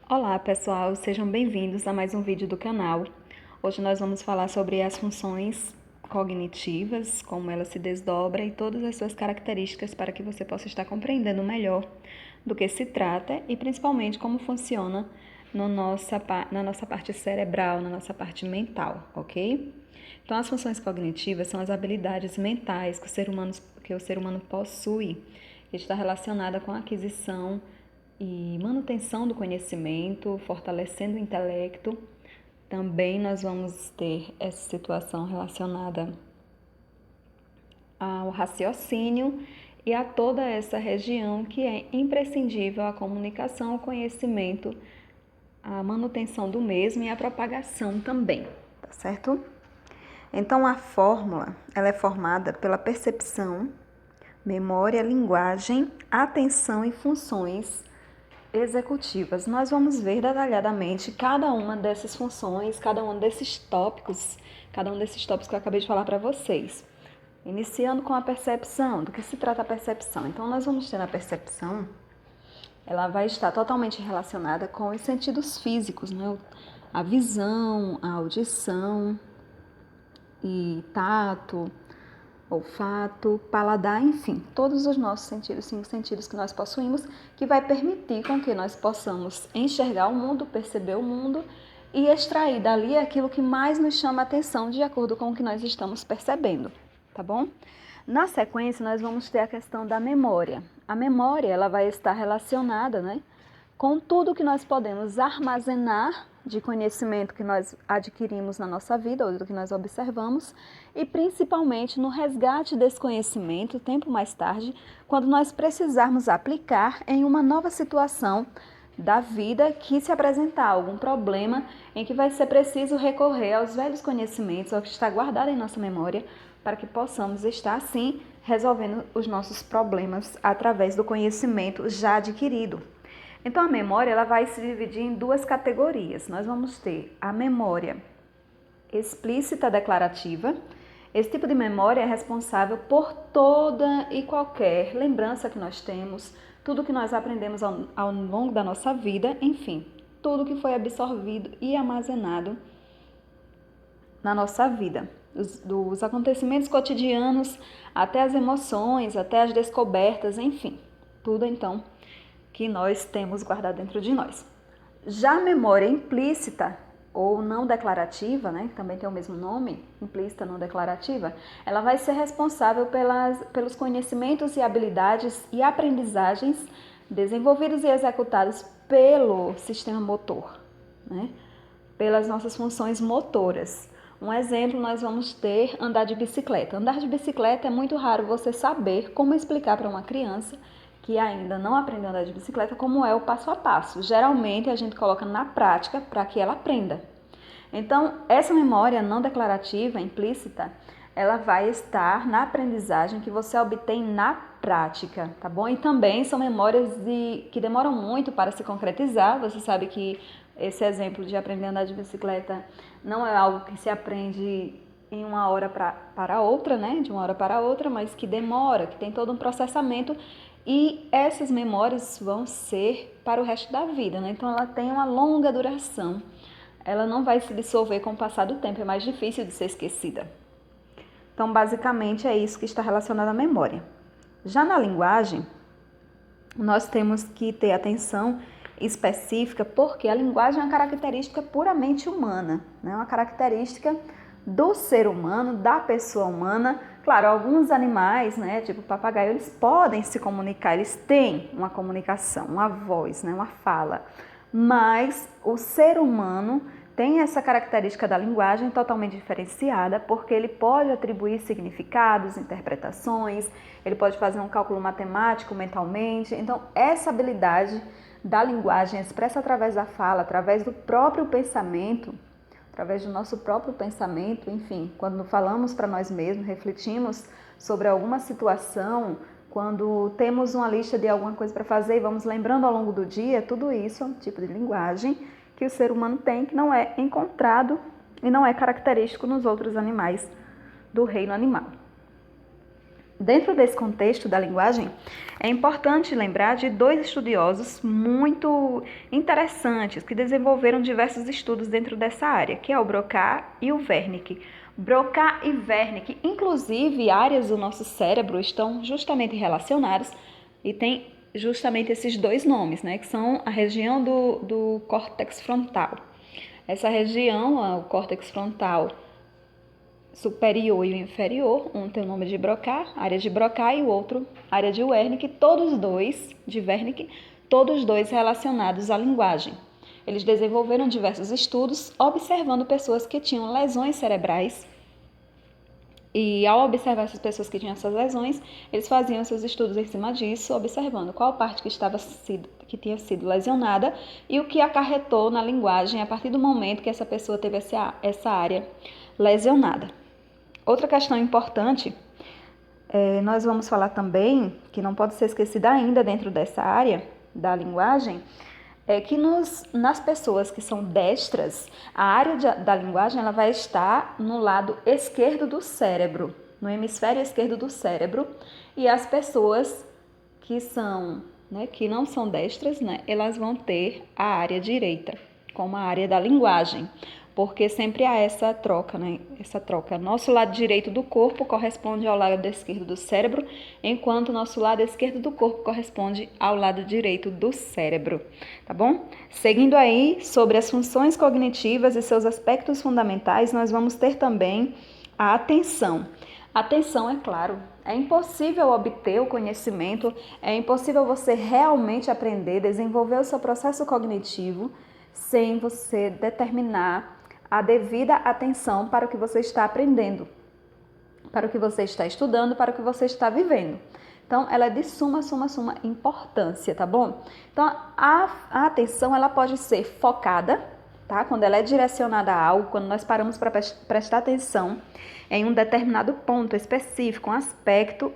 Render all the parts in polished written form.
Olá pessoal, sejam bem-vindos a mais um vídeo do canal. Hoje nós vamos falar sobre as funções cognitivas, como ela se desdobra e todas as suas características para que você possa estar compreendendo melhor do que se trata e principalmente como funciona na nossa parte cerebral, na nossa parte mental, ok? Então as funções cognitivas são as habilidades mentais que o ser humano possui, que está relacionada com a aquisição e manutenção do conhecimento, fortalecendo o intelecto. Também nós vamos ter essa situação relacionada ao raciocínio e a toda essa região que é imprescindível à comunicação, ao conhecimento, a manutenção do mesmo e a propagação também, tá certo? Então a fórmula, ela é formada pela percepção, memória, linguagem, atenção e funções executivas. Nós vamos ver detalhadamente cada uma dessas funções, cada um desses tópicos que eu acabei de falar para vocês. Iniciando com a percepção, do que se trata a percepção? Então, nós vamos ter na percepção, ela vai estar totalmente relacionada com os sentidos físicos, né? A visão, a audição e tato, olfato, paladar, enfim, todos os nossos sentidos, 5 sentidos que nós possuímos, que vai permitir com que nós possamos enxergar o mundo, perceber o mundo e extrair dali aquilo que mais nos chama a atenção de acordo com o que nós estamos percebendo, tá bom? Na sequência, nós vamos ter a questão da memória. A memória, ela vai estar relacionada, né, com tudo que nós podemos armazenar de conhecimento que nós adquirimos na nossa vida, ou do que nós observamos, e principalmente no resgate desse conhecimento, tempo mais tarde, quando nós precisarmos aplicar em uma nova situação da vida que se apresentar algum problema em que vai ser preciso recorrer aos velhos conhecimentos, ao que está guardado em nossa memória, para que possamos estar, assim, resolvendo os nossos problemas através do conhecimento já adquirido. Então, a memória ela vai se dividir em duas categorias. Nós vamos ter a memória explícita declarativa. Esse tipo de memória é responsável por toda e qualquer lembrança que nós temos, tudo que nós aprendemos ao longo da nossa vida, enfim, tudo que foi absorvido e armazenado na nossa vida. Dos acontecimentos cotidianos até as emoções, até as descobertas, enfim, tudo então que nós temos guardado dentro de nós. Já a memória implícita ou não declarativa, né, que também tem o mesmo nome, implícita não declarativa, ela vai ser responsável pelos conhecimentos e habilidades e aprendizagens desenvolvidos e executados pelo sistema motor, né, pelas nossas funções motoras. Um exemplo, nós vamos ter andar de bicicleta. Andar de bicicleta é muito raro você saber como explicar para uma criança que ainda não aprendeu a andar de bicicleta como é o passo a passo. Geralmente a gente coloca na prática para que ela aprenda. Então, essa memória não declarativa, implícita, ela vai estar na aprendizagem que você obtém na prática, tá bom? E também são memórias que demoram muito para se concretizar. Você sabe que esse exemplo de aprender a andar de bicicleta não é algo que se aprende em uma hora para outra, né? De uma hora para outra, mas que demora, que tem todo um processamento e essas memórias vão ser para o resto da vida, né? Então ela tem uma longa duração. Ela não vai se dissolver com o passar do tempo, é mais difícil de ser esquecida. Então, basicamente, é isso que está relacionado à memória. Já na linguagem, nós temos que ter atenção específica, porque a linguagem é uma característica puramente humana, né? Uma característica do ser humano, da pessoa humana. Claro, alguns animais, né, tipo o papagaio, eles podem se comunicar, eles têm uma comunicação, uma voz, né, uma fala. Mas o ser humano tem essa característica da linguagem totalmente diferenciada, porque ele pode atribuir significados, interpretações, ele pode fazer um cálculo matemático mentalmente. Então, essa habilidade da linguagem expressa através da fala, através do próprio pensamento, através do nosso próprio pensamento, enfim, quando falamos para nós mesmos, refletimos sobre alguma situação, quando temos uma lista de alguma coisa para fazer e vamos lembrando ao longo do dia, tudo isso é um tipo de linguagem que o ser humano tem, que não é encontrado e não é característico nos outros animais do reino animal. Dentro desse contexto da linguagem, é importante lembrar de dois estudiosos muito interessantes que desenvolveram diversos estudos dentro dessa área, que é o Broca e o Wernicke. Broca e Wernicke, inclusive áreas do nosso cérebro estão justamente relacionadas e tem justamente esses dois nomes, né, que são a região do córtex frontal. Essa região, o córtex frontal superior e o inferior, um tem o nome de Broca, área de Broca, e o outro, área de Wernicke, todos dois, de Wernicke, todos dois relacionados à linguagem. Eles desenvolveram diversos estudos observando pessoas que tinham lesões cerebrais e ao observar essas pessoas que tinham essas lesões, eles faziam seus estudos em cima disso, observando qual parte que tinha sido lesionada e o que acarretou na linguagem a partir do momento que essa pessoa teve essa área lesionada. Outra questão importante, nós vamos falar também, que não pode ser esquecida ainda dentro dessa área da linguagem, é que nas pessoas que são destras, a área da linguagem ela vai estar no lado esquerdo do cérebro, no hemisfério esquerdo do cérebro, e as pessoas que não são destras, elas vão ter a área direita, como a área da linguagem. Porque sempre há essa troca, Essa troca. Nosso lado direito do corpo corresponde ao lado esquerdo do cérebro, enquanto o nosso lado esquerdo do corpo corresponde ao lado direito do cérebro, tá bom? Seguindo aí, sobre as funções cognitivas e seus aspectos fundamentais, nós vamos ter também a atenção. A atenção, é claro, é impossível obter o conhecimento, é impossível você realmente aprender, desenvolver o seu processo cognitivo sem você determinar a devida atenção para o que você está aprendendo, para o que você está estudando, para o que você está vivendo. Então, ela é de suma importância, tá bom? Então, a atenção, ela pode ser focada, tá? Quando ela é direcionada a algo, quando nós paramos para prestar atenção em um determinado ponto específico, um aspecto,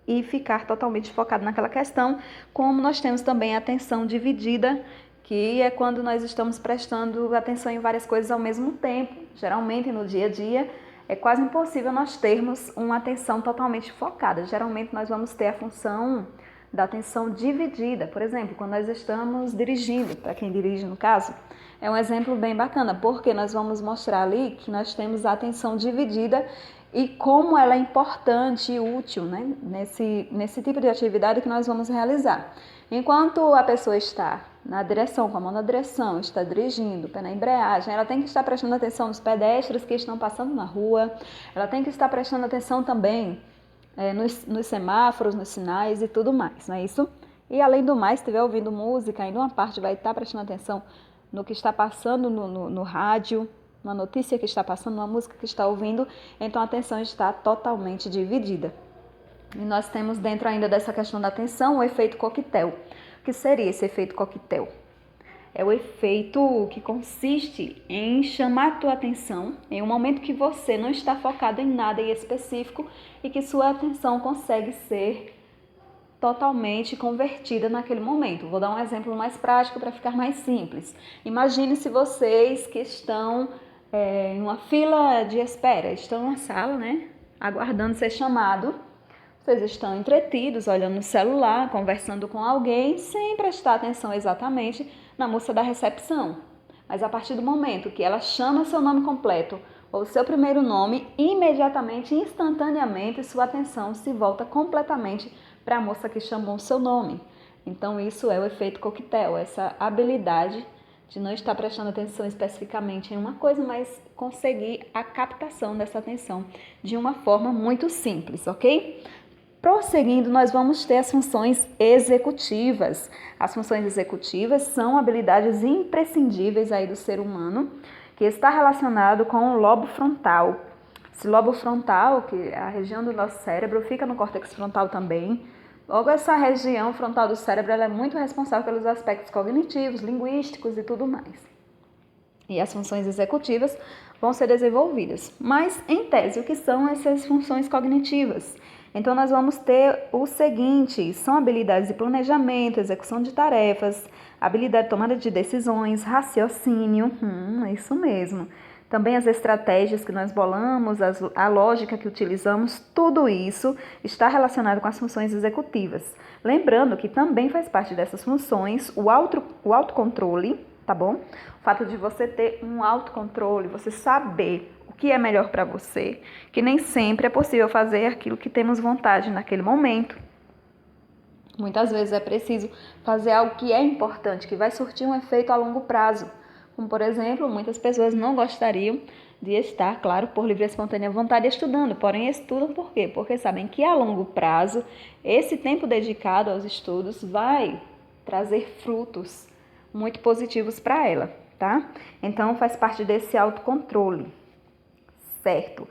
e ficar totalmente focado naquela questão, como nós temos também a atenção dividida, que é quando nós estamos prestando atenção em várias coisas ao mesmo tempo. Geralmente, no dia a dia, é quase impossível nós termos uma atenção totalmente focada. Geralmente, nós vamos ter a função da atenção dividida. Por exemplo, quando nós estamos dirigindo, para quem dirige no caso, é um exemplo bem bacana, porque nós vamos mostrar ali que nós temos a atenção dividida e como ela é importante e útil, nesse tipo de atividade que nós vamos realizar. Enquanto a pessoa está na direção, com a mão na direção, está dirigindo, pé na embreagem, ela tem que estar prestando atenção nos pedestres que estão passando na rua, ela tem que estar prestando atenção também nos semáforos, nos sinais e tudo mais, não é isso? E além do mais, se estiver ouvindo música, ainda uma parte vai estar prestando atenção no que está passando no rádio, uma notícia que está passando, uma música que está ouvindo, então a atenção está totalmente dividida. E nós temos dentro ainda dessa questão da atenção o efeito coquetel. O que seria esse efeito coquetel? É o efeito que consiste em chamar a tua atenção em um momento que você não está focado em nada em específico e que sua atenção consegue ser totalmente convertida naquele momento. Vou dar um exemplo mais prático para ficar mais simples. Imagine se vocês que estão em uma fila de espera, estão numa sala, aguardando ser chamado. Vocês estão entretidos, olhando no celular, conversando com alguém, sem prestar atenção exatamente na moça da recepção. Mas a partir do momento que ela chama seu nome completo ou seu primeiro nome, imediatamente, instantaneamente, sua atenção se volta completamente para a moça que chamou o seu nome. Então, isso é o efeito coquetel, essa habilidade de não estar prestando atenção especificamente em uma coisa, mas conseguir a captação dessa atenção de uma forma muito simples, ok? Prosseguindo, nós vamos ter as funções executivas. As funções executivas são habilidades imprescindíveis aí do ser humano, que está relacionado com o lobo frontal. Esse lobo frontal, que é a região do nosso cérebro, fica no córtex frontal também. Logo, essa região frontal do cérebro ela é muito responsável pelos aspectos cognitivos, linguísticos e tudo mais. E as funções executivas vão ser desenvolvidas. Mas, em tese, o que são essas funções cognitivas? Então, nós vamos ter o seguinte, são habilidades de planejamento, execução de tarefas, habilidade de tomada de decisões, raciocínio, isso mesmo, também as estratégias que nós bolamos, a lógica que utilizamos, tudo isso está relacionado com as funções executivas. Lembrando que também faz parte dessas funções o autocontrole, tá bom? O fato de você ter um autocontrole, você saber o que é melhor para você, que nem sempre é possível fazer aquilo que temos vontade naquele momento. Muitas vezes é preciso fazer algo que é importante, que vai surtir um efeito a longo prazo. Como, por exemplo, muitas pessoas não gostariam de estar, claro, por livre e espontânea vontade, estudando. Porém, estudam por quê? Porque sabem que a longo prazo, esse tempo dedicado aos estudos vai trazer frutos muito positivos para ela, tá? Então, faz parte desse autocontrole, certo?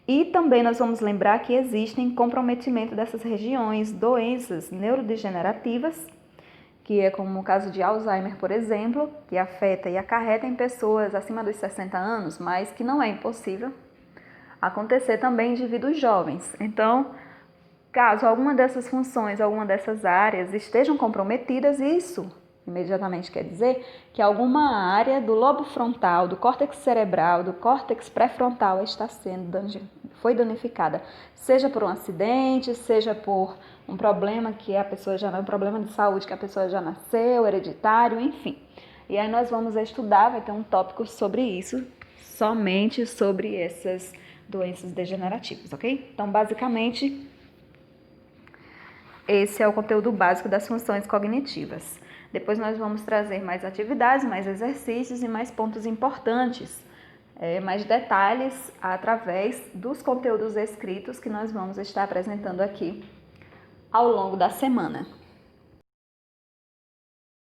E também nós vamos lembrar que existem comprometimento dessas regiões, doenças neurodegenerativas, que é como o caso de Alzheimer, por exemplo, que afeta e acarreta em pessoas acima dos 60 anos, mas que não é impossível acontecer também em indivíduos jovens. Então, caso alguma dessas funções, alguma dessas áreas estejam comprometidas, isso imediatamente quer dizer que alguma área do lobo frontal, do córtex cerebral, do córtex pré-frontal foi danificada, seja por um acidente, seja por um problema que a pessoa um problema de saúde que a pessoa já nasceu, hereditário, enfim. E aí nós vamos estudar, vai ter um tópico sobre isso, somente sobre essas doenças degenerativas, ok? Então, basicamente, esse é o conteúdo básico das funções cognitivas. Depois nós vamos trazer mais atividades, mais exercícios e mais pontos importantes, mais detalhes através dos conteúdos escritos que nós vamos estar apresentando aqui ao longo da semana.